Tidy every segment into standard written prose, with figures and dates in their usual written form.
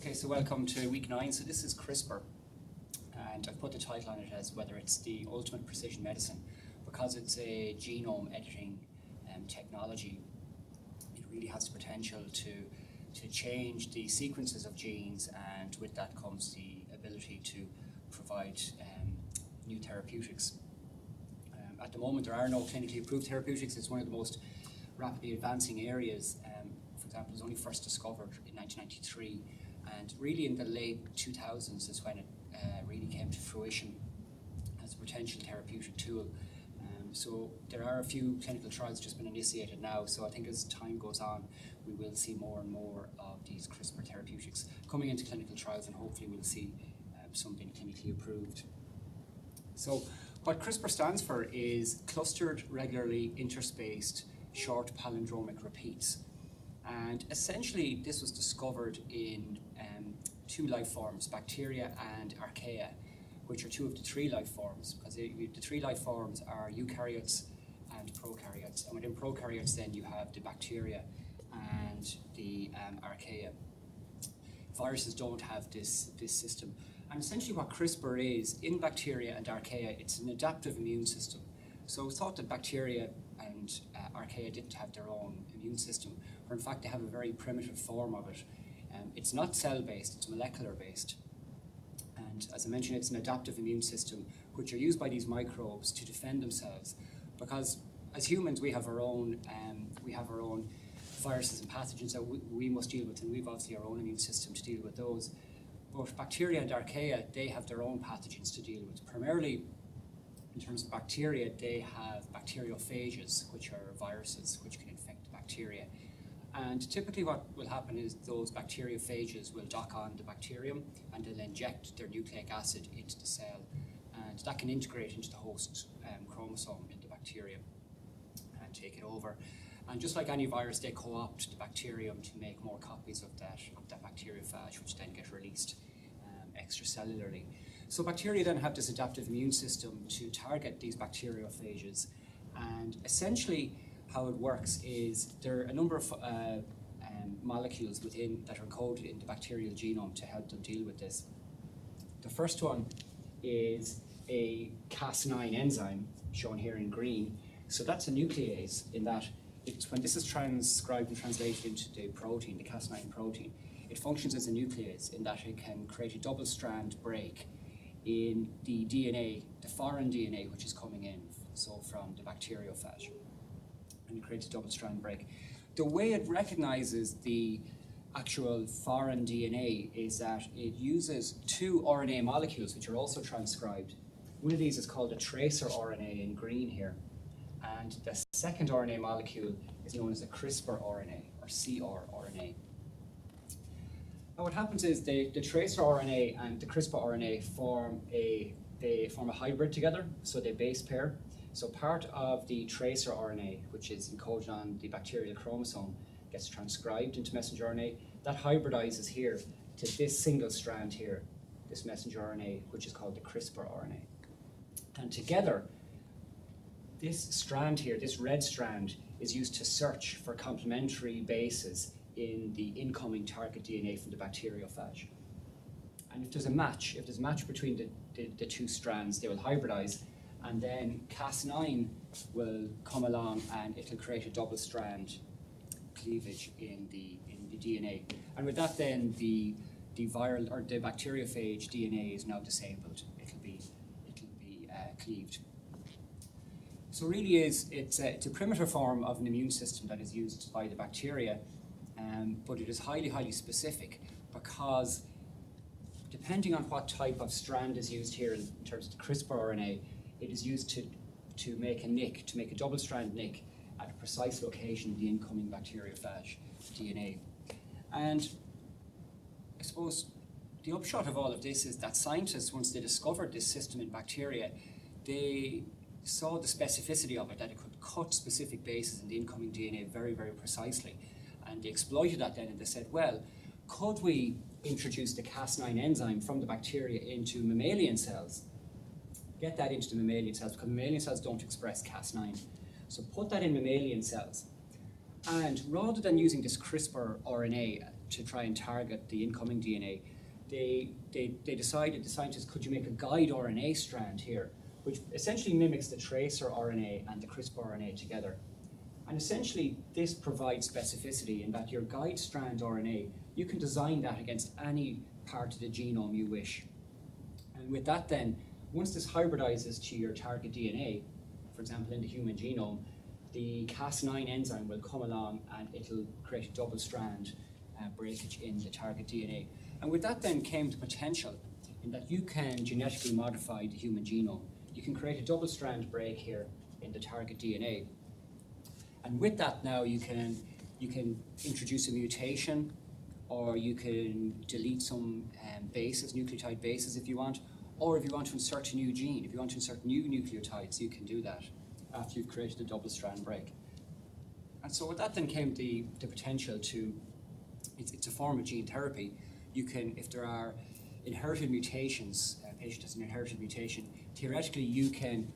Okay, so welcome to week 9. So this is CRISPR, and I've put the title on it as whether it's the ultimate precision medicine, because it's a genome editing technology. It really has the potential to change the sequences of genes, and with that comes the ability to provide new therapeutics. At the moment, there are no clinically approved therapeutics. It's one of the most rapidly advancing areas. For example, it was only first discovered in 1993, and really in the late 2000s is when it really came to fruition as a potential therapeutic tool. So there are a few clinical trials just been initiated now, so I think as time goes on, we will see more and more of these CRISPR therapeutics coming into clinical trials, and hopefully we'll see some being clinically approved. So what CRISPR stands for is clustered, regularly interspaced, short palindromic repeats. And essentially this was discovered in two life forms, bacteria and archaea, which are two of the three life forms, because the three life forms are eukaryotes and prokaryotes. And within prokaryotes then you have the bacteria and the archaea. Viruses don't have this system. And essentially what CRISPR is, in bacteria and archaea, it's an adaptive immune system. So it's thought that bacteria and archaea didn't have their own immune system, or in fact they have a very primitive form of it. It's not cell-based, it's molecular-based. And as I mentioned, it's an adaptive immune system, which are used by these microbes to defend themselves. Because as humans, we have our own viruses and pathogens that we must deal with, and we've obviously our own immune system to deal with those. But bacteria and archaea, they have their own pathogens to deal with. Primarily, in terms of bacteria, they have bacteriophages, which are viruses which can infect the bacteria. And typically what will happen is those bacteriophages will dock on the bacterium and they'll inject their nucleic acid into the cell. And that can integrate into the host chromosome in the bacterium and take it over. And just like any virus, they co-opt the bacterium to make more copies of that bacteriophage, which then get released extracellularly. So bacteria then have this adaptive immune system to target these bacteriophages. And essentially how it works is there are a number of molecules within that are encoded in the bacterial genome to help them deal with this. The first one is a Cas9 enzyme, shown here in green. So that's a nuclease, in that when this is transcribed and translated into the protein, the Cas9 protein, it functions as a nuclease in that it can create a double-strand break in the DNA, the foreign DNA which is coming in, so from the bacteriophage, and it creates a double-strand break. The way it recognizes the actual foreign DNA is that it uses two RNA molecules which are also transcribed. One of these is called a tracer RNA in green here, and the second RNA molecule is known as a CRISPR RNA, or CRRNA. Now what happens is the tracer RNA and the CRISPR RNA form a hybrid together, so they base pair. So part of the tracer RNA, which is encoded on the bacterial chromosome, gets transcribed into messenger RNA. That hybridizes here to this single strand here, this messenger RNA, which is called the CRISPR RNA. And together, this strand here, this red strand, is used to search for complementary bases in the incoming target DNA from the bacteriophage. And if there's a match between the two strands, they will hybridize, and then Cas9 will come along and it'll create a double strand cleavage in the DNA. And with that then the viral or the bacteriophage DNA is now disabled. It'll be cleaved. So really it's a primitive form of an immune system that is used by the bacteria, but it is highly specific, because depending on what type of strand is used here in terms of the CRISPR RNA, it is used to make a nick, to make a double-strand nick at a precise location in the incoming bacteriophage DNA. And I suppose the upshot of all of this is that scientists, once they discovered this system in bacteria, they saw the specificity of it, that it could cut specific bases in the incoming DNA very precisely. And they exploited that then, and they said, well, could we introduce the Cas9 enzyme from the bacteria into mammalian cells, get that into the mammalian cells, because mammalian cells don't express Cas9. So put that in mammalian cells. And rather than using this CRISPR RNA to try and target the incoming DNA, they decided, the scientists, could you make a guide RNA strand here, which essentially mimics the tracer RNA and the CRISPR RNA together. And essentially, this provides specificity in that your guide strand RNA, you can design that against any part of the genome you wish. And with that then, once this hybridizes to your target DNA, for example in the human genome, the Cas9 enzyme will come along and it'll create a double strand breakage in the target DNA. And with that then came the potential in that you can genetically modify the human genome. You can create a double strand break here in the target DNA. And with that now you can introduce a mutation, or you can delete some bases, nucleotide bases if you want, or if you want to insert a new gene, if you want to insert new nucleotides, you can do that after you've created a double strand break. And so with that then came the potential to, it's a form of gene therapy. You can, if there are inherited mutations, a patient has an inherited mutation, theoretically you can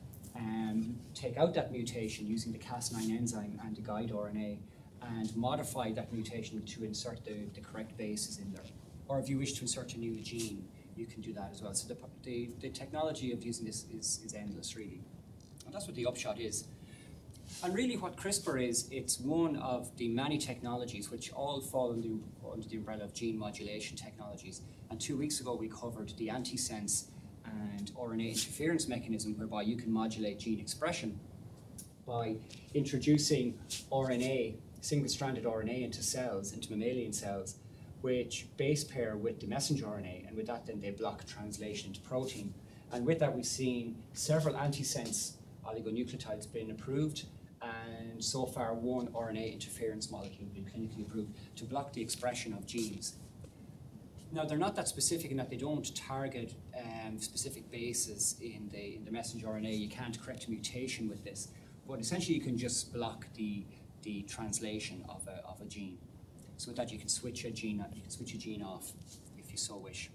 take out that mutation using the Cas9 enzyme and the guide RNA and modify that mutation to insert the correct bases in there. Or if you wish to insert a new gene, you can do that as well. So the technology of using this is endless, really. And that's what the upshot is. And really what CRISPR is, it's one of the many technologies which all fall under the umbrella of gene modulation technologies. And 2 weeks ago we covered the antisense and RNA interference mechanism, whereby you can modulate gene expression by introducing RNA, single-stranded RNA into cells, into mammalian cells, which base pair with the messenger RNA, and with that then they block translation into protein. And with that we've seen several antisense oligonucleotides being approved, and so far one RNA interference molecule being clinically approved to block the expression of genes. Now they're not that specific in that they don't target specific bases in the messenger RNA. You can't correct a mutation with this, but essentially you can just block the translation of a gene. So with that you can switch a gene off if you so wish.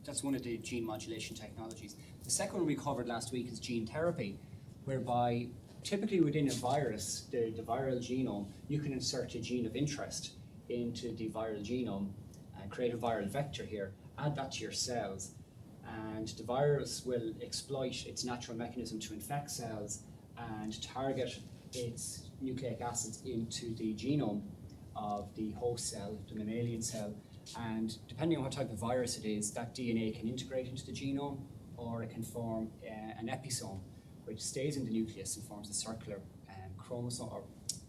That's one of the gene modulation technologies. The second one we covered last week is gene therapy, whereby typically within a virus, the viral genome, you can insert a gene of interest into the viral genome and create a viral vector here, add that to your cells, and the virus will exploit its natural mechanism to infect cells and target its nucleic acids into the genome of the host cell, the mammalian cell, and depending on what type of virus it is, that DNA can integrate into the genome, or it can form an episome, which stays in the nucleus and forms a circular chromosome or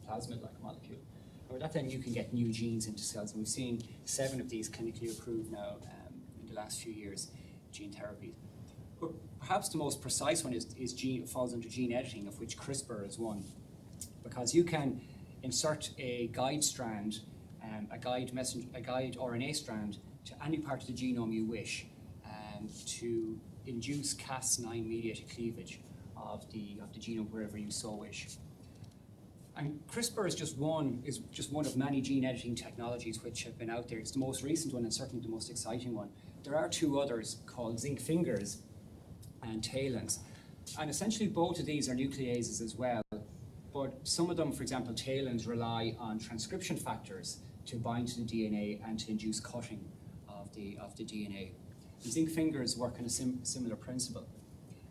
plasmid-like molecule. And with that then you can get new genes into cells, and we've seen 7 of these clinically approved now in the last few years, gene therapies. But perhaps the most precise one falls under gene editing, of which CRISPR is one, because you can insert a guide strand, a guide RNA strand to any part of the genome you wish, to induce Cas9 mediated cleavage of the genome wherever you so wish. And CRISPR is just one of many gene editing technologies which have been out there. It's the most recent one and certainly the most exciting one. There are 2 others called zinc fingers and talons, and essentially both of these are nucleases as well. But some of them, for example, talons, rely on transcription factors to bind to the DNA and to induce cutting of the DNA. And zinc fingers work on a similar principle.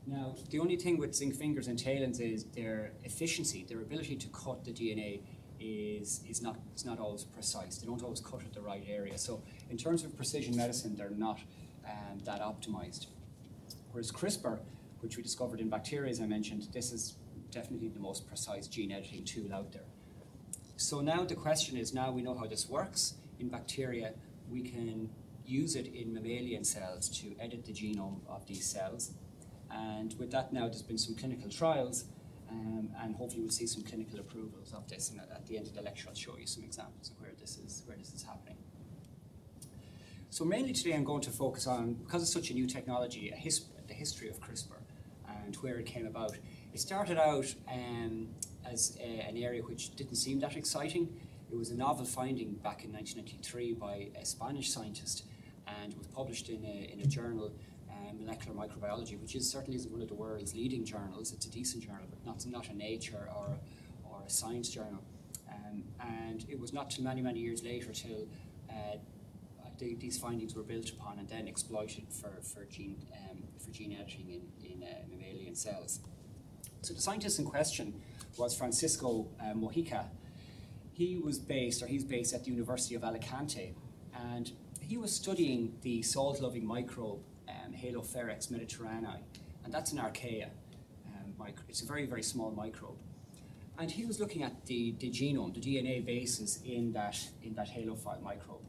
Now, the only thing with zinc fingers and talons is their efficiency, their ability to cut the DNA is not always precise. They don't always cut at the right area. So in terms of precision medicine, they're not that optimized. Whereas CRISPR, which we discovered in bacteria, as I mentioned, this is definitely the most precise gene editing tool out there. So now the question is, now we know how this works in bacteria, we can use it in mammalian cells to edit the genome of these cells. And with that now there's been some clinical trials, and hopefully we'll see some clinical approvals of this. And at the end of the lecture I'll show you some examples of where this is happening. So mainly today I'm going to focus on, because it's such a new technology, the history of CRISPR and where it came about. It started out as an area which didn't seem that exciting. It was a novel finding back in 1993 by a Spanish scientist, and was published in a journal, Molecular Microbiology, which certainly isn't one of the world's leading journals. It's a decent journal, but not a Nature or a science journal. and it was not till many, many years later till these findings were built upon and then exploited for gene editing in mammalian cells. So the scientist in question was Francisco Mojica. He's based at the University of Alicante, and he was studying the salt-loving microbe Halopherex mediterranei, and that's an archaea. It's a very, very small microbe. And he was looking at the genome, the DNA bases in that halophile microbe.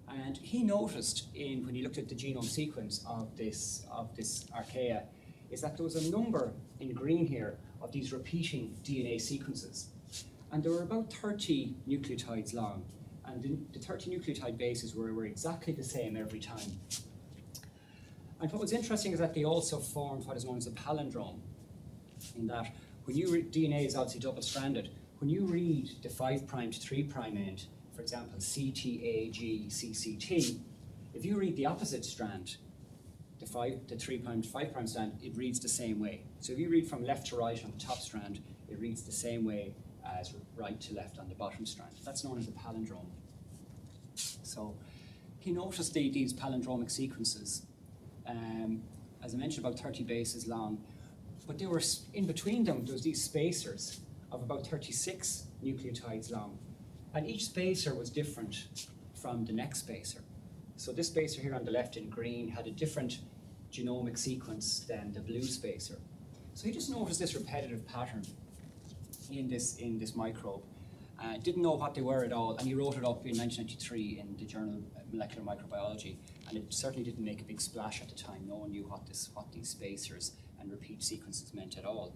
And he noticed when he looked at the genome sequence of this archaea, is that there was a number in green here of these repeating DNA sequences. And there were about 30 nucleotides long. And the 30 nucleotide bases were exactly the same every time. And what was interesting is that they also formed what is known as a palindrome, in that when DNA is obviously double-stranded, when you read the 5' to 3' end, for example, CTAG, CCT, if you read the opposite strand, the 3' to 5' strand, it reads the same way. So if you read from left to right on the top strand, it reads the same way as right to left on the bottom strand. That's known as a palindrome. So he noticed these palindromic sequences, as I mentioned, about 30 bases long, but they were in between them. There was these spacers of about 36 nucleotides long, and each spacer was different from the next spacer. So this spacer here on the left in green had a different genomic sequence than the blue spacer. So he just noticed this repetitive pattern in this microbe. Didn't know what they were at all, and he wrote it up in 1993 in the journal Molecular Microbiology, and it certainly didn't make a big splash at the time. No one knew what these spacers and repeat sequences meant at all.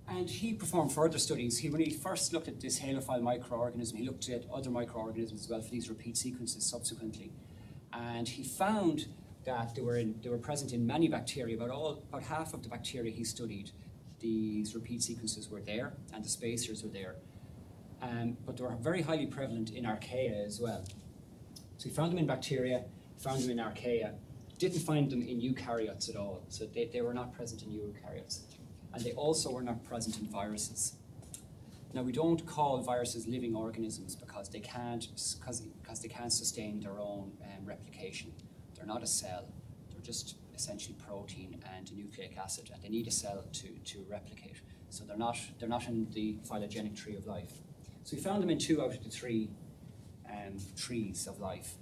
And he performed further studies. When he first looked at this halophile microorganism, he looked at other microorganisms as well for these repeat sequences subsequently. And he found that they were present in many bacteria. About half of the bacteria he studied, these repeat sequences were there, and the spacers were there. But they were very highly prevalent in archaea as well. So he found them in bacteria, found them in archaea, didn't find them in eukaryotes at all. So they were not present in eukaryotes. And they also were not present in viruses. Now, we don't call viruses living organisms because they can't sustain their own replication. They're not a cell. They're just essentially protein and a nucleic acid, and they need a cell to replicate. So they're not in the phylogenetic tree of life. So we found them in 2 out of the 3 trees of life.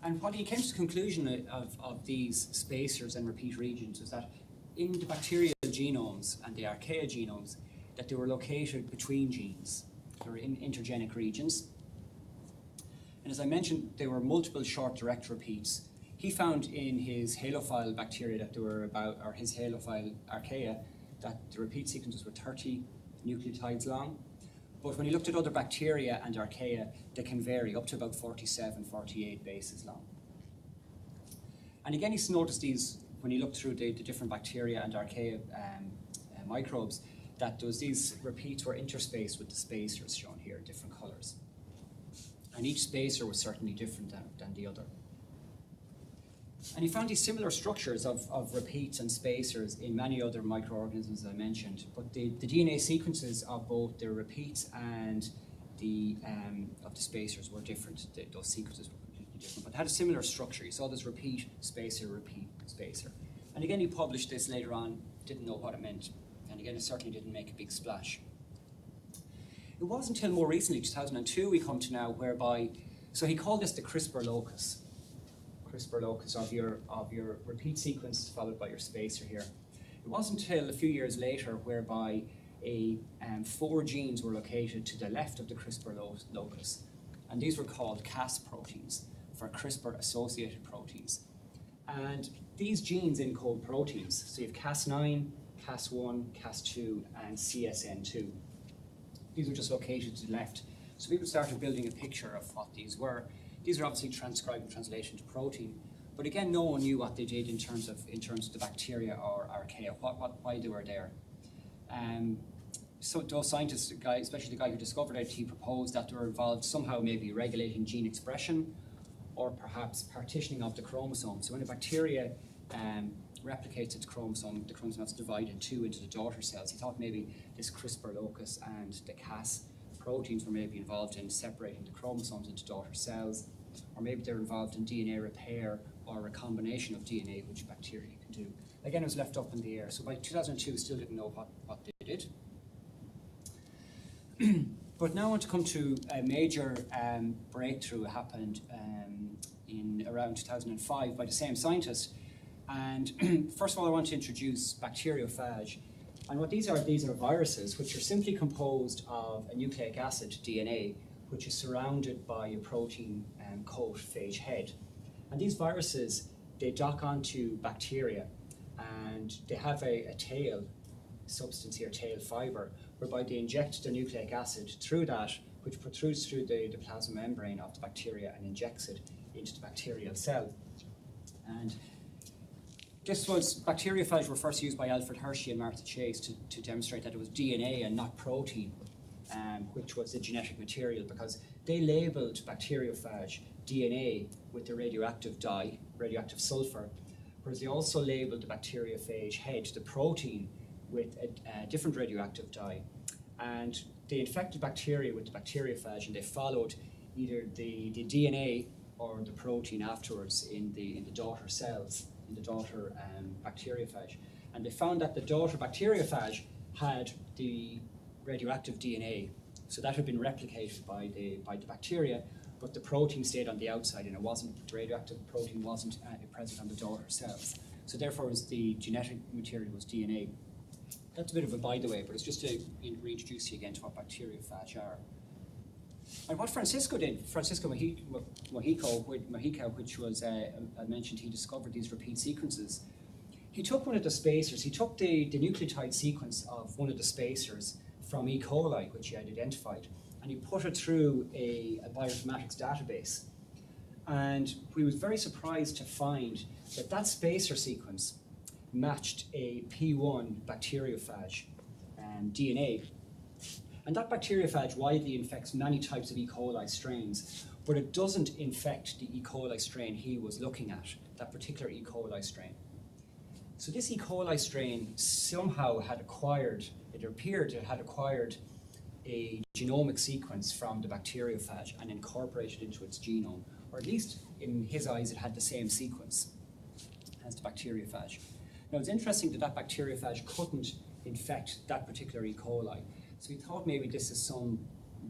And what he came to the conclusion of these spacers and repeat regions was that in the bacterial genomes and the archaea genomes, that they were located between genes. They were in intergenic regions. And as I mentioned, there were multiple short direct repeats. He found in his halophile bacteria that there were his halophile archaea, that the repeat sequences were 30 nucleotides long. But when he looked at other bacteria and archaea, they can vary up to about 47, 48 bases long. And again, he's noticed these, when he looked through the different bacteria and archaea microbes, that these repeats were interspaced with the spacers shown here, different colors. And each spacer was certainly different than the other. And he found these similar structures of repeats and spacers in many other microorganisms, as I mentioned, but the DNA sequences of both the repeats and of the spacers were different. Those sequences were completely different, but had a similar structure. You saw this repeat, spacer. And again, he published this later on, didn't know what it meant. And again, it certainly didn't make a big splash. It wasn't until more recently, 2002, we come to now, whereby, so he called this the CRISPR locus. CRISPR locus of your repeat sequence followed by your spacer here. It wasn't until a few years later whereby 4 genes were located to the left of the CRISPR locus, and these were called Cas proteins, for CRISPR-associated proteins. And these genes encode proteins, so you have Cas9, Cas1, Cas2, and CSN2. These were just located to the left. So people started building a picture of what these were. These are obviously transcribed and translated to protein, but again, no one knew what they did in terms of the bacteria or archaea, why they were there. So those scientists, especially the guy who discovered it, he proposed that they were involved somehow maybe regulating gene expression, or perhaps partitioning of the chromosome. So when a bacteria replicates its chromosome. The chromosome has divided in two into the daughter cells. He thought maybe this CRISPR locus and the Cas proteins were maybe involved in separating the chromosomes into daughter cells, or maybe they're involved in DNA repair or a combination of DNA, which bacteria can do. Again, it was left up in the air. So by 2002, we still didn't know what they did. But now I want to come to a major breakthrough that happened in around 2005 by the same scientist. And first of all, I want to introduce bacteriophage. And what these are viruses, which are simply composed of a nucleic acid, DNA, which is surrounded by a protein coat, phage head. And these viruses, they dock onto bacteria, and they have a tail substance here, tail fiber, whereby they inject the nucleic acid through that, which protrudes through the plasma membrane of the bacteria and injects it into the bacterial cell. And bacteriophage were first used by Alfred Hershey and Martha Chase to demonstrate that it was DNA and not protein, which was the genetic material, because they labeled bacteriophage DNA with the radioactive dye, radioactive sulfur, whereas they also labeled the bacteriophage head, the protein, with a different radioactive dye. And they infected bacteria with the bacteriophage, and they followed either the DNA or the protein afterwards in the daughter cells, in the daughter bacteriophage. And they found that the daughter bacteriophage had the radioactive DNA, so that had been replicated by the bacteria, but the protein stayed on the outside, and the radioactive protein wasn't present on the daughter cells. So therefore, the genetic material was DNA. That's a bit of a by the way, but it's just to reintroduce you again to what bacteriophage are. And what Francisco Mojica, which was, I mentioned, he discovered these repeat sequences. He took one of the spacers, he took the nucleotide sequence of one of the spacers from E. coli, which he had identified, and he put it through a bioinformatics database. And we was very surprised to find that spacer sequence matched a P1 bacteriophage DNA. And that bacteriophage widely infects many types of E. coli strains, but it doesn't infect the E. coli strain he was looking at, that particular E. coli strain. So this E. coli strain somehow had acquired, it appeared it had acquired a genomic sequence from the bacteriophage and incorporated into its genome, or at least in his eyes it had the same sequence as the bacteriophage. Now it's interesting that bacteriophage couldn't infect that particular E. coli. So we thought maybe this is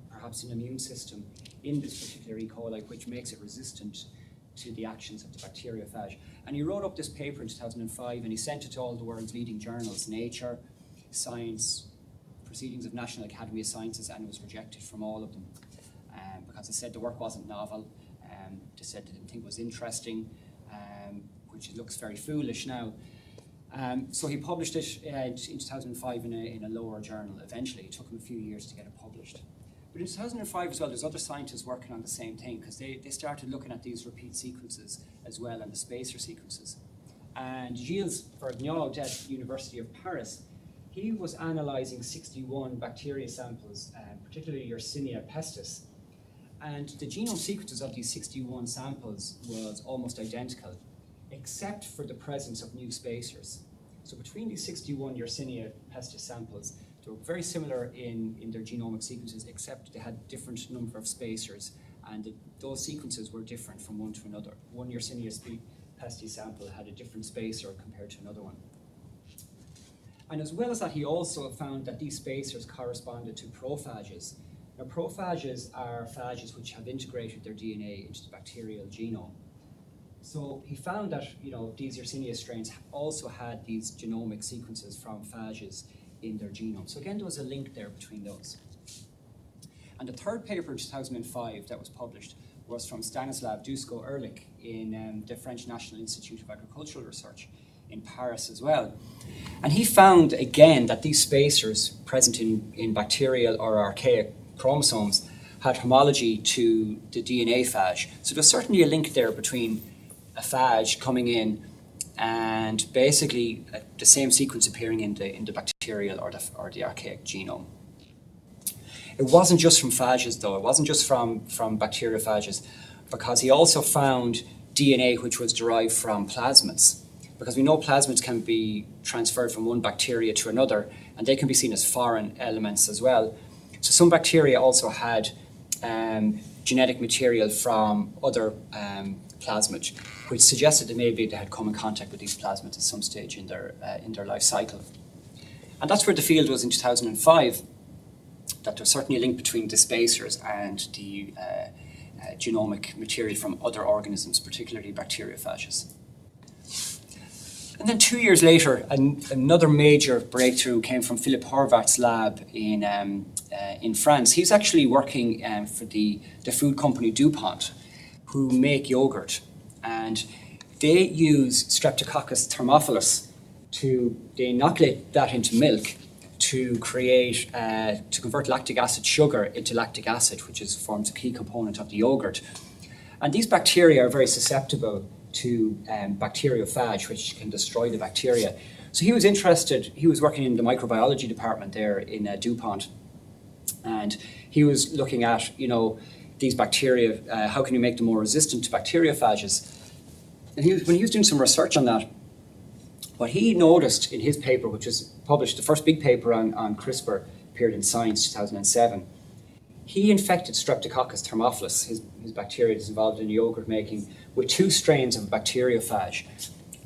perhaps an immune system in this particular E. coli which makes it resistant to the actions of the bacteriophage. And he wrote up this paper in 2005 and he sent it to all the world's leading journals, Nature, Science, Proceedings of National Academy of Sciences, and it was rejected from all of them because they said the work wasn't novel, they said they didn't think it was interesting, which looks very foolish now. So he published it in 2005 in a lower journal eventually. It took him a few years to get it published. But in 2005 as well, there's other scientists working on the same thing because they started looking at these repeat sequences as well and the spacer sequences. And Gilles Vergniaud at University of Paris, he was analysing 61 bacteria samples, particularly Yersinia pestis. And the genome sequences of these 61 samples was almost identical, except for the presence of new spacers. So between these 61 Yersinia pestis samples, they were very similar in their genomic sequences, except they had different number of spacers, and those sequences were different from one to another. One Yersinia pestis sample had a different spacer compared to another one. And as well as that, he also found that these spacers corresponded to prophages. Now, prophages are phages which have integrated their DNA into the bacterial genome. So he found that these Yersinia strains also had these genomic sequences from phages in their genome. So again, there was a link there between those. And the third paper in 2005 that was published was from Stanislav Dusko-Ehrlich in the French National Institute of Agricultural Research in Paris as well. And he found again that these spacers present in bacterial or archaic chromosomes had homology to the DNA phage. So there's certainly a link there between a phage coming in and basically the same sequence appearing in the bacterial or the archaic genome. It wasn't just from phages though, it wasn't just from bacteriophages, because he also found DNA which was derived from plasmids. because we know plasmids can be transferred from one bacteria to another, and they can be seen as foreign elements as well. So some bacteria also had genetic material from other plasmids, which suggested that maybe they had come in contact with these plasmids at some stage in their life cycle. And that's where the field was in 2005, that there's certainly a link between the spacers and the genomic material from other organisms, particularly bacteriophages. And then 2 years later, another major breakthrough came from Philippe Horvath's lab in France. He's actually working for the food company DuPont, who make yogurt. And they use Streptococcus thermophilus they inoculate that into milk to convert lactic acid sugar into lactic acid, which forms a key component of the yogurt. And these bacteria are very susceptible to bacteriophage, which can destroy the bacteria. So he was interested, he was working in the microbiology department there in DuPont, and he was looking at, these bacteria, how can you make them more resistant to bacteriophages? And when he was doing some research on that, what he noticed in his paper, which was published, the first big paper on CRISPR, appeared in Science 2007, he infected Streptococcus thermophilus, his bacteria that's involved in yogurt making, with 2 strains of bacteriophage.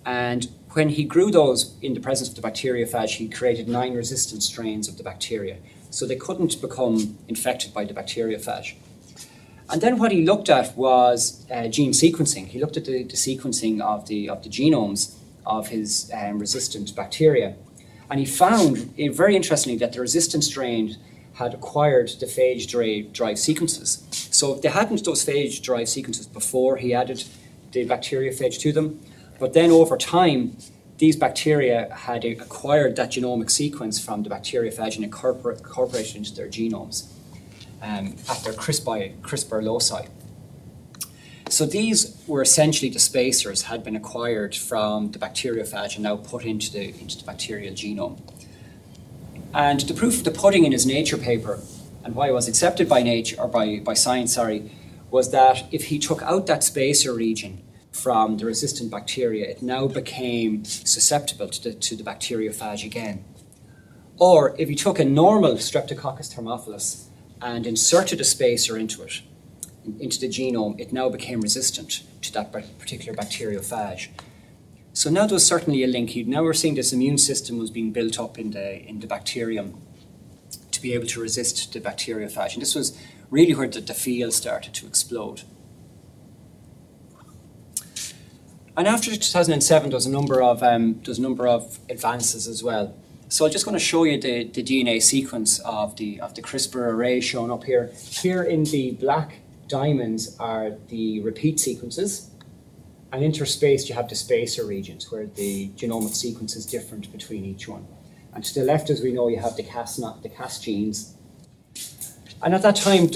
And when he grew those in the presence of the bacteriophage, he created 9 resistant strains of the bacteria. So they couldn't become infected by the bacteriophage. And then what he looked at was gene sequencing. He looked at the sequencing of the genomes of his resistant bacteria. And he found, very interestingly, that the resistant strain had acquired the phage-derived sequences. So they hadn't those phage-derived sequences before he added the bacteriophage to them. But then over time, these bacteria had acquired that genomic sequence from the bacteriophage and incorporated into their genomes at their CRISPR loci. So these were essentially the spacers had been acquired from the bacteriophage and now put into the bacterial genome. And the proof of the pudding in his Nature paper, and why it was accepted by Nature, or by Science, was that if he took out that spacer region from the resistant bacteria, it now became susceptible to the bacteriophage again. Or if he took a normal Streptococcus thermophilus and inserted a spacer into it, into the genome, it now became resistant to that particular bacteriophage. So now there was certainly a link. Now we're seeing this immune system was being built up in the bacterium to be able to resist the bacteriophage. And this was really where the field started to explode. And after 2007, there was a number of advances as well. So I'm just going to show you the DNA sequence of the CRISPR array shown up here. Here in the black diamonds are the repeat sequences, and interspaced you have the spacer regions where the genomic sequence is different between each one. And to the left, as we know, you have the Cas genes. And at that time,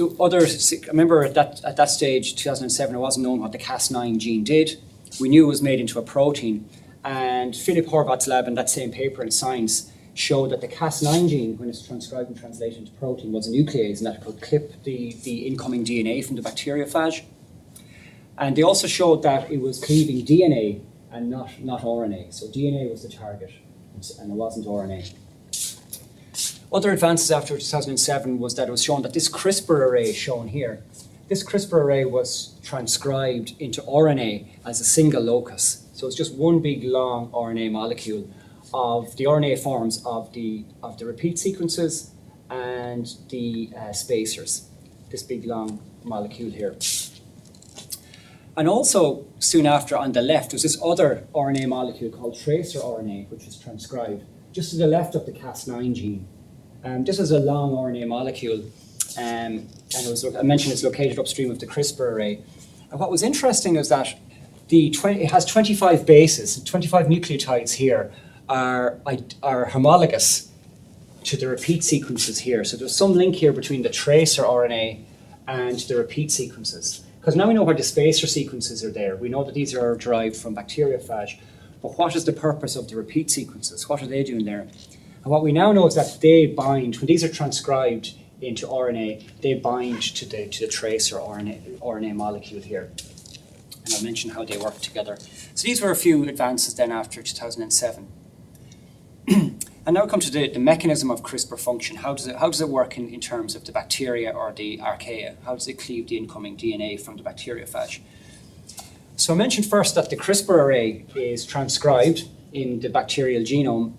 remember at that stage, 2007, it wasn't known what the Cas9 gene did. We knew it was made into a protein, and Philippe Horvath's lab in that same paper in Science showed that the Cas9 gene, when it's transcribed and translated into protein, was a nuclease, and that it could clip the incoming DNA from the bacteriophage. And they also showed that it was cleaving DNA and not RNA. So DNA was the target, and it wasn't RNA. Other advances after 2007 was that it was shown that this CRISPR array shown here, this CRISPR array was transcribed into RNA as a single locus. So it's just one big long RNA molecule of the RNA forms of the repeat sequences and the spacers, this big long molecule here. And also, soon after, on the left, was this other RNA molecule called tracer RNA, which was transcribed just to the left of the Cas9 gene. This is a long RNA molecule, and I mentioned it's located upstream of the CRISPR array. And what was interesting is that it has 25 bases, 25 nucleotides here are homologous to the repeat sequences here. So there's some link here between the tracer RNA and the repeat sequences. Because now we know where the spacer sequences are there. We know that these are derived from bacteriophage. But what is the purpose of the repeat sequences? What are they doing there? And what we now know is that they bind, when these are transcribed into RNA, they bind to the tracer RNA molecule here. and I'll mention how they work together. So these were a few advances then after 2007. And now we come to the mechanism of CRISPR function. How does it work in terms of the bacteria or the archaea? How does it cleave the incoming DNA from the bacteriophage? So I mentioned first that the CRISPR array is transcribed in the bacterial genome,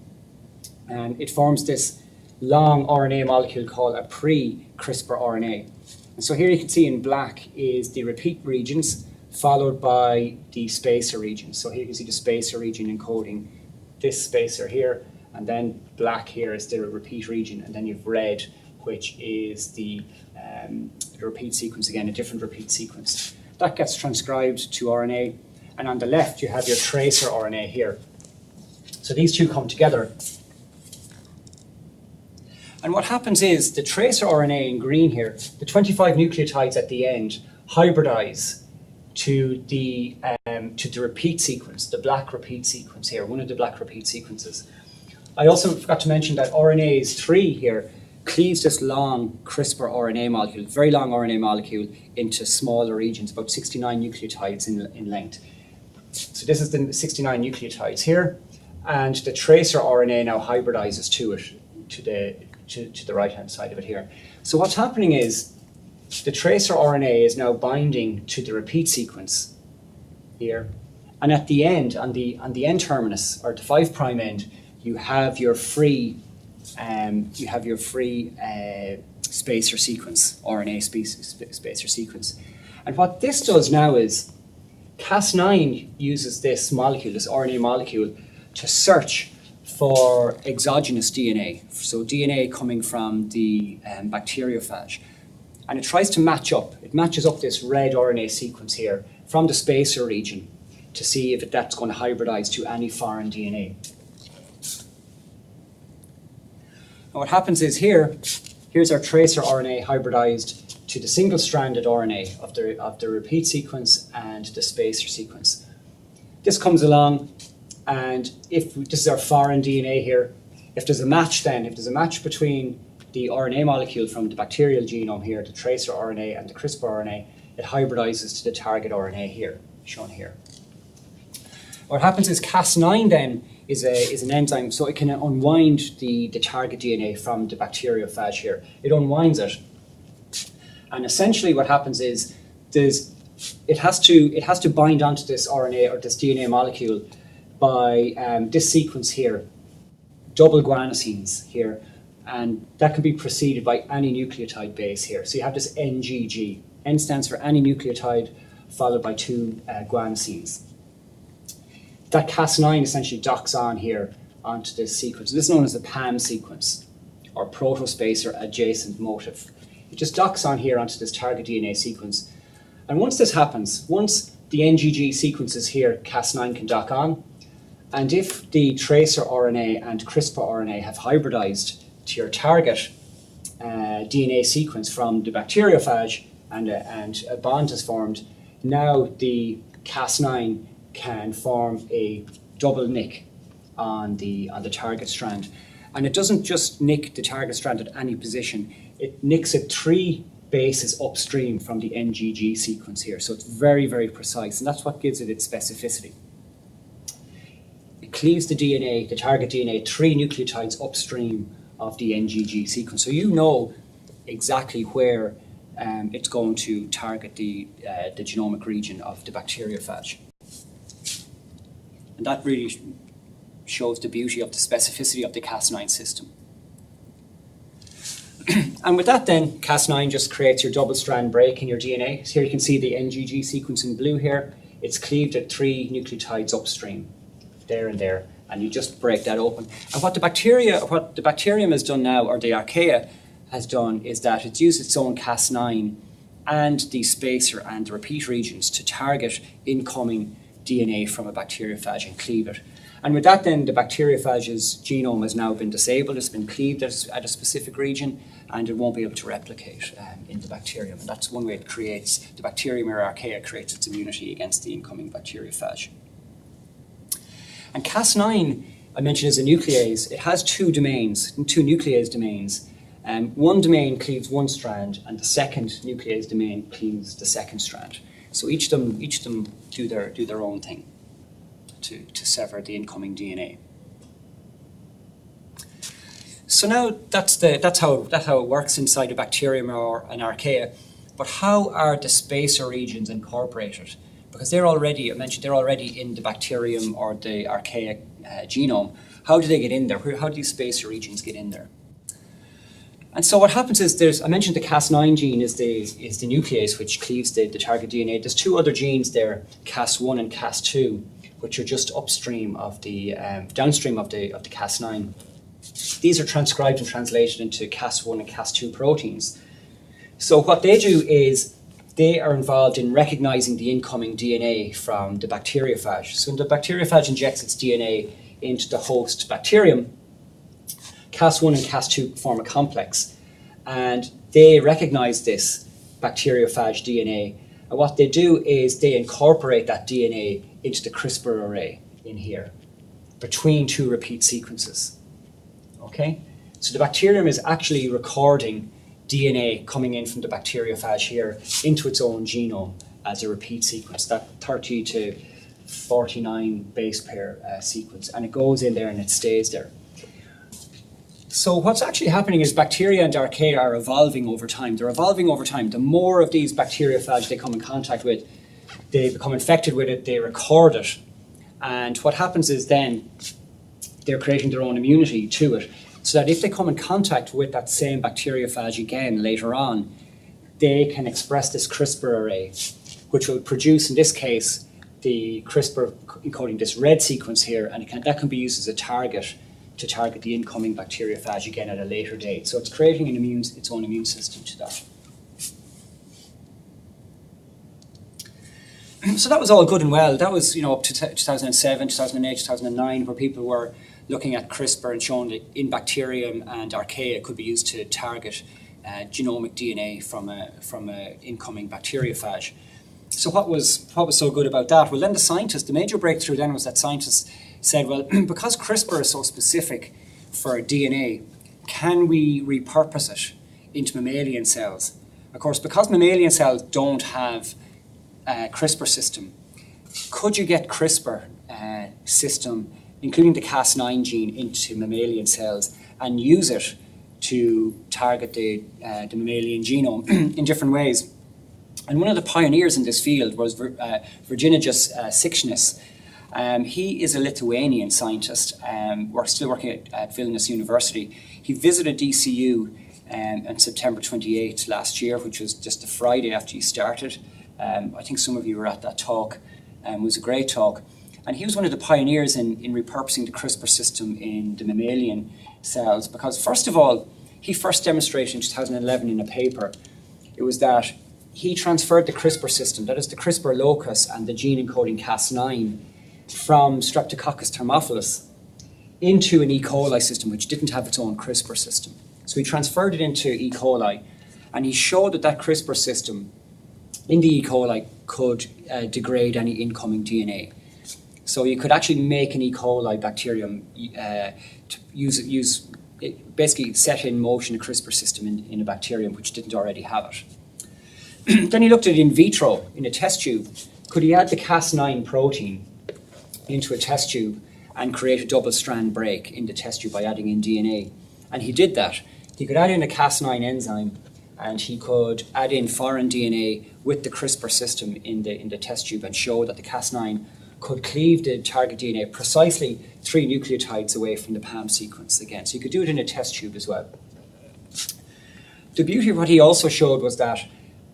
and it forms this long RNA molecule called a pre-CRISPR RNA. And so here you can see in black is the repeat regions followed by the spacer regions. So here you can see the spacer region encoding this spacer here, and then black here is the repeat region, and then you've red, which is the repeat sequence, again, a different repeat sequence. That gets transcribed to RNA, and on the left you have your tracer RNA here. So these two come together. And what happens is the tracer RNA in green here, the 25 nucleotides at the end hybridize to the repeat sequence, the black repeat sequence here, one of the black repeat sequences. I also forgot to mention that RNase 3 here cleaves this long CRISPR RNA molecule, very long RNA molecule, into smaller regions, about 69 nucleotides in length. So this is the 69 nucleotides here, and the tracer RNA now hybridizes to it, to the right-hand side of it here. So what's happening is the tracer RNA is now binding to the repeat sequence here, and at the end, on the N terminus, or the 5' end, you have your free spacer sequence, RNA spacer sequence. And what this does now is Cas9 uses this molecule, this RNA molecule, to search for exogenous DNA, so DNA coming from the bacteriophage. And it tries to match up. It matches up this red RNA sequence here from the spacer region to see if that's going to hybridize to any foreign DNA. And what happens is here's our tracer RNA hybridized to the single-stranded RNA of the repeat sequence and the spacer sequence. This comes along, and if this is our foreign DNA here, if there's a match between the RNA molecule from the bacterial genome here, the tracer RNA and the CRISPR RNA, it hybridizes to the target RNA here, shown here. What happens is Cas9 then is an enzyme, so it can unwind the target DNA from the bacteriophage here. It unwinds it. And essentially what happens is it has to bind onto this RNA or this DNA molecule by this sequence here, double guanosines here, and that can be preceded by any nucleotide base here. So you have this NGG. N stands for any nucleotide followed by two guanosines. That Cas9 essentially docks on here onto this sequence. This is known as the PAM sequence, or protospacer adjacent motif. It just docks on here onto this target DNA sequence. And once this happens, once the NGG sequences here, Cas9 can dock on, and if the tracer RNA and CRISPR RNA have hybridized to your target DNA sequence from the bacteriophage and a bond is formed, now the Cas9 can form a double nick on the target strand. And it doesn't just nick the target strand at any position, it nicks it 3 bases upstream from the NGG sequence here. So it's very, very precise, and that's what gives it its specificity. It cleaves the DNA, the target DNA, 3 nucleotides upstream of the NGG sequence. So you know exactly where it's going to target the genomic region of the bacteriophage. And that really shows the beauty of the specificity of the Cas9 system. And with that then, Cas9 just creates your double strand break in your DNA. So here you can see the NGG sequence in blue here. It's cleaved at 3 nucleotides upstream, there and there, and you just break that open. And what the bacterium has done now, or the archaea has done, is that it's used its own Cas9 and the spacer and the repeat regions to target incoming DNA from a bacteriophage and cleave it. And with that then, the bacteriophage's genome has now been disabled, it's been cleaved at a specific region, and it won't be able to replicate in the bacterium. And that's one way it creates, the bacterium or archaea creates its immunity against the incoming bacteriophage. And Cas9, I mentioned, is a nuclease. It has 2 domains, 2 nuclease domains. One domain cleaves one strand, and the second nuclease domain cleaves the second strand. So each of them do their own thing to sever the incoming DNA. So now that's how it works inside a bacterium or an archaea. But how are the spacer regions incorporated? Because they're already, I mentioned, they're already in the bacterium or the archaic genome. How do they get in there? How do these spacer regions get in there? And so what happens is I mentioned the Cas9 gene is the nuclease which cleaves the target DNA. There's two other genes there, Cas1 and Cas2, which are just upstream of the downstream of the Cas9. These are transcribed and translated into Cas1 and Cas2 proteins. So what they do is they are involved in recognizing the incoming DNA from the bacteriophage. So when the bacteriophage injects its DNA into the host bacterium, Cas1 and Cas2 form a complex, and they recognize this bacteriophage DNA. And what they do is they incorporate that DNA into the CRISPR array in here, between two repeat sequences. Okay? So the bacterium is actually recording DNA coming in from the bacteriophage here into its own genome as a repeat sequence, that 30 to 49 base pair sequence, and it goes in there and it stays there. So what's actually happening is bacteria and archaea are evolving over time. They're evolving over time. The more of these bacteriophage they come in contact with, they become infected with it, they record it, and what happens is then they're creating their own immunity to it, so that if they come in contact with that same bacteriophage again later on, they can express this CRISPR array, which will produce, in this case, the CRISPR encoding this red sequence here, and that can be used as a target to target the incoming bacteriophage again at a later date. So it's creating its own immune system to that. So that was all good and well. That was, up to 2007, 2008, 2009, where people were looking at CRISPR and showing that in bacterium and archaea it could be used to target genomic DNA from a incoming bacteriophage. So what was so good about that? Well, then the major breakthrough then was that scientists said, well, because CRISPR is so specific for DNA, can we repurpose it into mammalian cells? Of course, because mammalian cells don't have a CRISPR system, could you get CRISPR system, including the Cas9 gene, into mammalian cells and use it to target the mammalian genome in different ways? And one of the pioneers in this field was Virginijus Siksnis. He is a Lithuanian scientist, still working at Vilnius University. He visited DCU on September 28th last year, which was just the Friday after he started. I think some of you were at that talk. It was a great talk. And he was one of the pioneers in repurposing the CRISPR system in the mammalian cells, because first of all, he first demonstrated in 2011 in a paper, it was that he transferred the CRISPR system, that is the CRISPR locus and the gene encoding Cas9, from Streptococcus thermophilus into an E. coli system which didn't have its own CRISPR system. So he transferred it into E. coli, and he showed that CRISPR system in the E. coli could degrade any incoming DNA. So you could actually make an E. coli bacterium basically set in motion a CRISPR system in a bacterium which didn't already have it. Then he looked at it in vitro, in a test tube. Could he add the Cas9 protein into a test tube and create a double-strand break in the test tube by adding in DNA? And he did that. He could add in a Cas9 enzyme, and he could add in foreign DNA with the CRISPR system in the test tube and show that the Cas9 could cleave the target DNA precisely 3 nucleotides away from the PAM sequence again. So you could do it in a test tube as well. The beauty of what he also showed was that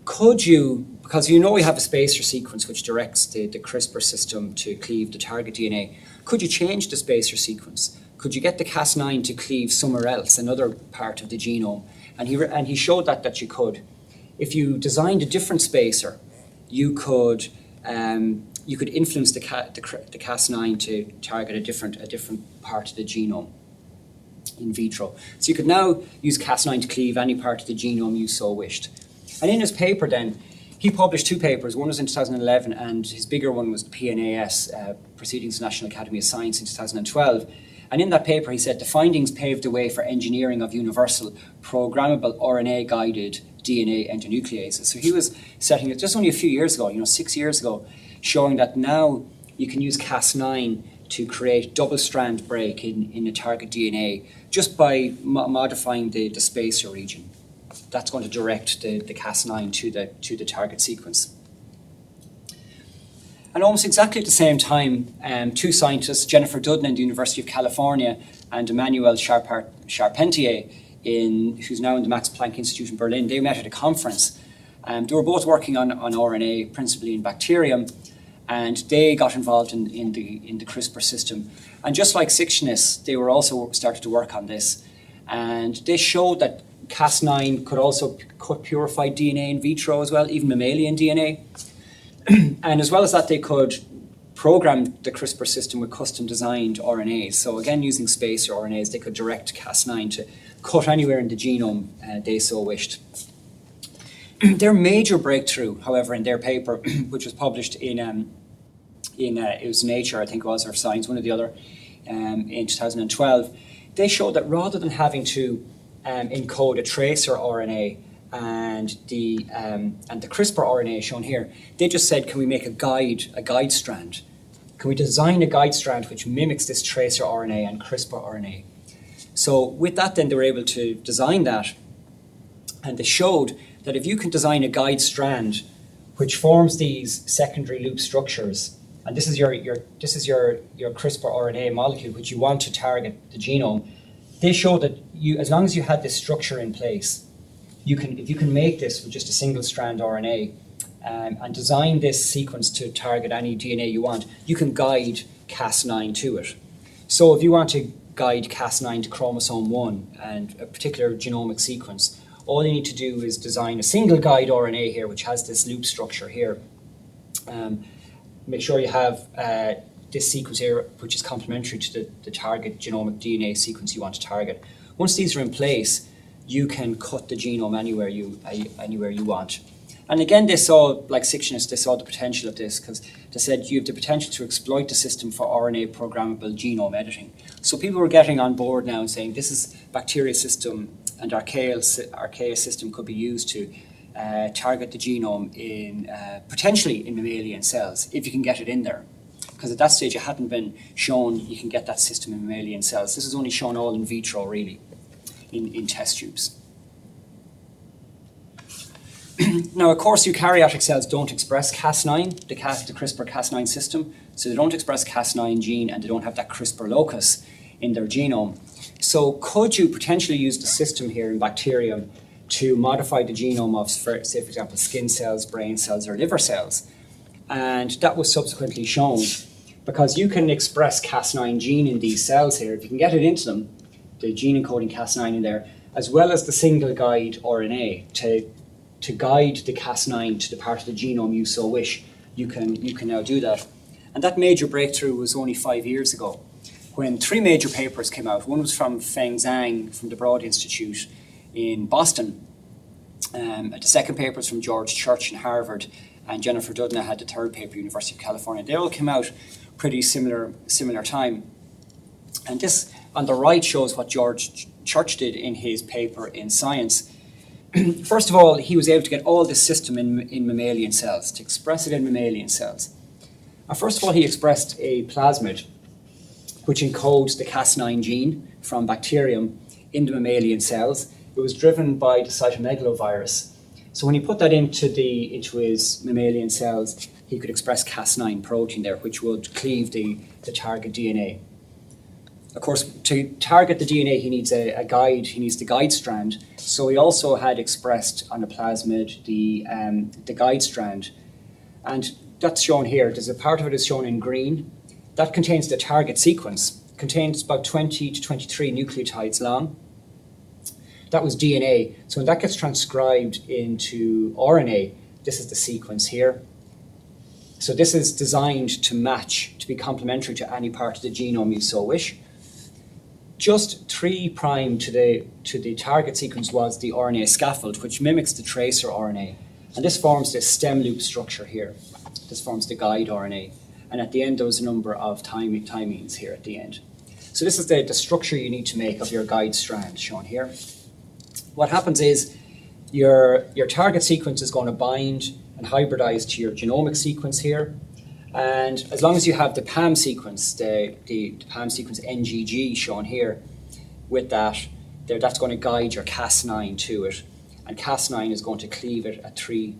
could you, because we have a spacer sequence which directs the CRISPR system to cleave the target DNA, could you change the spacer sequence? Could you get the Cas9 to cleave somewhere else, another part of the genome? And he showed that you could. If you designed a different spacer, you could influence the Cas9 to target a different part of the genome in vitro. So you could now use Cas9 to cleave any part of the genome you so wished. And in his paper then, he published 2 papers. One was in 2011, and his bigger one was the PNAS, Proceedings of the National Academy of Science, in 2012. And in that paper, he said the findings paved the way for engineering of universal, programmable RNA-guided DNA endonucleases. So he was setting it just only a few years ago, 6 years ago, showing that now you can use Cas9 to create double-strand break in the target DNA just by modifying the spacer region. That's going to direct the Cas9 to the target sequence. And almost exactly at the same time, two scientists, Jennifer Doudna in the University of California and Emmanuel Charpentier, who's now in the Max Planck Institute in Berlin, they met at a conference. They were both working on RNA, principally in bacterium, and they got involved in the CRISPR system. And just like Sixtinis, they were also started to work on this. And they showed that Cas9 could also cut purified DNA in vitro as well, even mammalian DNA. And as well as that, they could program the CRISPR system with custom designed RNAs. So again, using spacer RNAs, they could direct Cas9 to cut anywhere in the genome they so wished. Their major breakthrough, however, in their paper, which was published in it was Nature, I think it was, or Science, one or the other, in 2012, they showed that rather than having to encode a tracer RNA and the CRISPR RNA shown here, they just said, can we make a guide strand? Can we design a guide strand which mimics this tracer RNA and CRISPR RNA? So with that, then they were able to design that, and they showed that if you can design a guide strand which forms these secondary loop structures, and this is your CRISPR RNA molecule which you want to target the genome, they showed that as long as you had this structure in place, if you can make this with just a single strand RNA and design this sequence to target any DNA you want, you can guide Cas9 to it. So if you want to guide Cas9 to chromosome 1 and a particular genomic sequence, all you need to do is design a single guide RNA here, which has this loop structure here. Make sure you have this sequence here, which is complementary to the target genomic DNA sequence you want to target. Once these are in place, you can cut the genome anywhere you want. And again, they saw, like Sixtinis, they saw the potential of this because they said you have the potential to exploit the system for RNA programmable genome editing. So people were getting on board now and saying this is bacteria system and archaea system could be used to target the genome potentially in mammalian cells if you can get it in there. Because at that stage it hadn't been shown you can get that system in mammalian cells. This is only shown all in vitro really, in test tubes. Now, of course, eukaryotic cells don't express Cas9, the CRISPR Cas9 system, so they don't express Cas9 gene and they don't have that CRISPR locus in their genome. So could you potentially use the system here in bacterium to modify the genome of, say, for example, skin cells, brain cells, or liver cells? And that was subsequently shown because you can express Cas9 gene in these cells here. If you can get it into them, the gene encoding Cas9 in there, as well as the single guide RNA to guide the Cas9 to the part of the genome you so wish, you can now do that. And that major breakthrough was only 5 years ago when 3 major papers came out. One was from Feng Zhang from the Broad Institute in Boston. The second paper was from George Church in Harvard, and Jennifer Doudna had the third paper, University of California. They all came out pretty similar time. And this on the right shows what George Church did in his paper in Science. First of all, he was able to get all this system in mammalian cells, to express it in mammalian cells. First of all, he expressed a plasmid, which encodes the Cas9 gene from bacterium into mammalian cells. It was driven by the cytomegalovirus. So when he put that into his mammalian cells, he could express Cas9 protein there, which would cleave the target DNA. Of course, to target the DNA, he needs a guide. He needs the guide strand. So he also had expressed on the plasmid the guide strand, and that's shown here. There's a part of it is shown in green. That contains the target sequence. It contains about 20 to 23 nucleotides long. That was DNA. So when that gets transcribed into RNA, this is the sequence here. So this is designed to match, to be complementary to any part of the genome you so wish. Just 3' to the target sequence was the RNA scaffold, which mimics the tracer RNA. And this forms this stem loop structure here. This forms the guide RNA. And at the end, there was a number of thymines here at the end. So this is the structure you need to make of your guide strand shown here. What happens is your target sequence is going to bind and hybridize to your genomic sequence here. And as long as you have the PAM sequence, the PAM sequence NGG shown here, with that, that's going to guide your Cas9 to it. And Cas9 is going to cleave it at three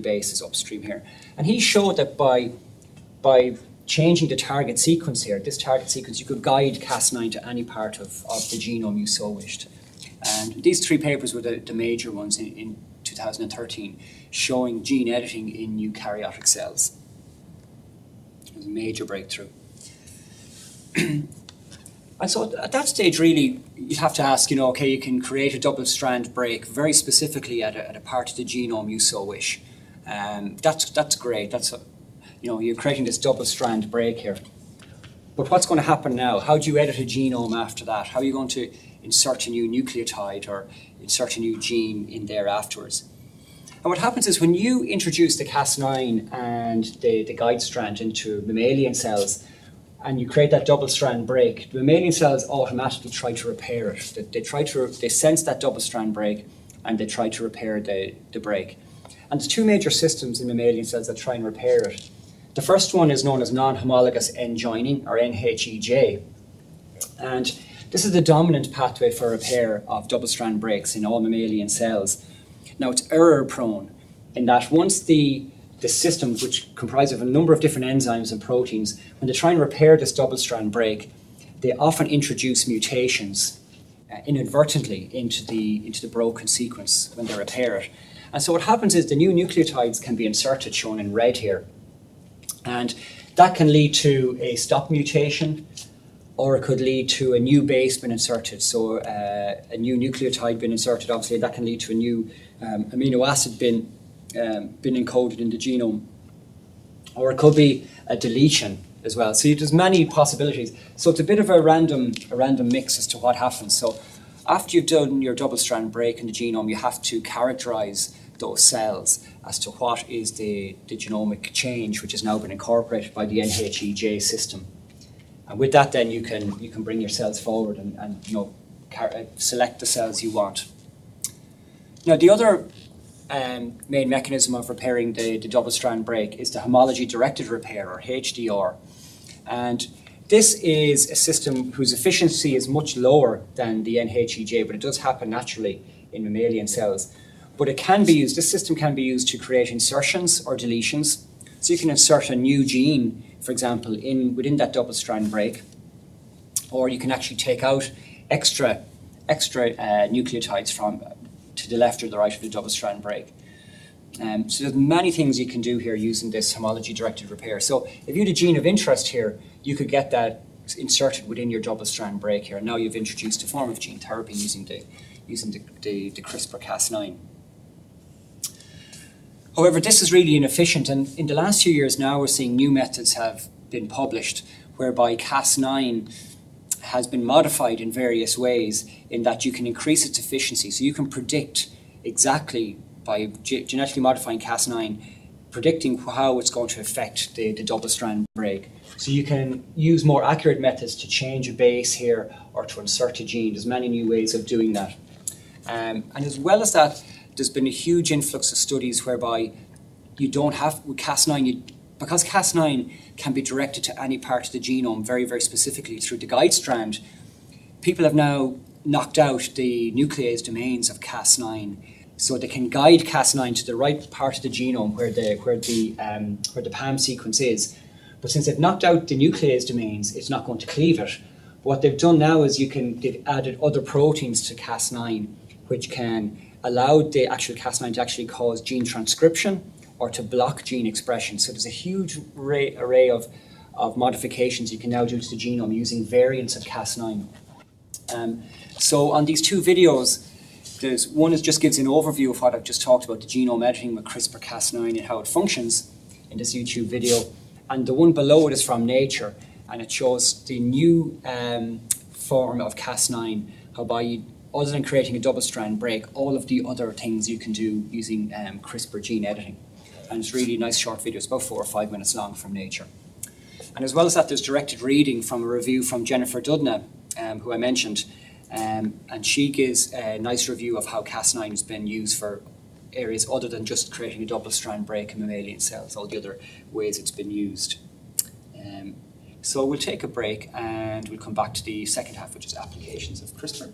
bases upstream here. And he showed that by changing the target sequence here, this target sequence, you could guide Cas9 to any part of the genome you so wished. And these 3 papers were the major ones in 2013, showing gene editing in eukaryotic cells. It was a major breakthrough. And so at that stage, really, you'd have to ask, okay, you can create a double-strand break very specifically at a part of the genome you so wish. That's great. You're creating this double-strand break here. But what's going to happen now? How do you edit a genome after that? How are you going to insert a new nucleotide or insert a new gene in there afterwards? And what happens is when you introduce the Cas9 and the guide strand into mammalian cells, and you create that double-strand break, the mammalian cells automatically try to repair it. They sense that double-strand break, and they try to repair the break. And there's 2 major systems in mammalian cells that try and repair it. The first one is known as non-homologous end joining, or NHEJ. And this is the dominant pathway for repair of double-strand breaks in all mammalian cells. Now, it's error-prone in that once the system, which comprises of a number of different enzymes and proteins, when they try and repair this double-strand break, they often introduce mutations inadvertently into the broken sequence when they repair it. And so what happens is the new nucleotides can be inserted, shown in red here. And that can lead to a stop mutation, or it could lead to a new base being inserted. So a new nucleotide being inserted, obviously, that can lead to a new amino acid being encoded in the genome. Or it could be a deletion as well. So there's many possibilities. So it's a bit of a random mix as to what happens. So after you've done your double-strand break in the genome, you have to characterize those cells as to what is the genomic change which has now been incorporated by the NHEJ system. And with that, then you can bring your cells forward and select the cells you want. Now, the other main mechanism of repairing the double-strand break is the homology-directed repair, or HDR. And this is a system whose efficiency is much lower than the NHEJ, but it does happen naturally in mammalian cells. But it can be used, this system can be used to create insertions or deletions. So you can insert a new gene, for example, within that double-strand break, or you can actually take out extra nucleotides from to the left or the right of the double-strand break. So there's many things you can do here using this homology-directed repair. So if you had a gene of interest here, you could get that inserted within your double-strand break here. And now you've introduced a form of gene therapy using the CRISPR-Cas9. However, this is really inefficient, and in the last few years now we're seeing new methods have been published whereby Cas9 has been modified in various ways in that you can increase its efficiency. So you can predict exactly, by genetically modifying Cas9, predicting how it's going to affect the double-strand break. So you can use more accurate methods to change a base here or to insert a gene. There's many new ways of doing that. And as well as that, there's been a huge influx of studies whereby you don't have, with Cas9, because Cas9 can be directed to any part of the genome very, very specifically through the guide strand, people have now knocked out the nuclease domains of Cas9, so they can guide Cas9 to the right part of the genome where the PAM sequence is. But since they've knocked out the nuclease domains, it's not going to cleave it. What they've done now is they've added other proteins to Cas9, which can allow the actual Cas9 to actually cause gene transcription or to block gene expression. So there's a huge array of modifications you can now do to the genome using variants of Cas9. So on these 2 videos, one just gives an overview of what I've just talked about, the genome editing with CRISPR-Cas9 and how it functions in this YouTube video. And the one below it is from Nature, and it shows the new form of Cas9, how other than creating a double-strand break, all of the other things you can do using CRISPR gene editing. And it's really a nice short video. It's about 4 or 5 minutes long from Nature. And as well as that, there's directed reading from a review from Jennifer Doudna, who I mentioned. And she gives a nice review of how Cas9 has been used for areas other than just creating a double-strand break in mammalian cells, all the other ways it's been used. So we'll take a break and we'll come back to the second half, which is applications of CRISPR.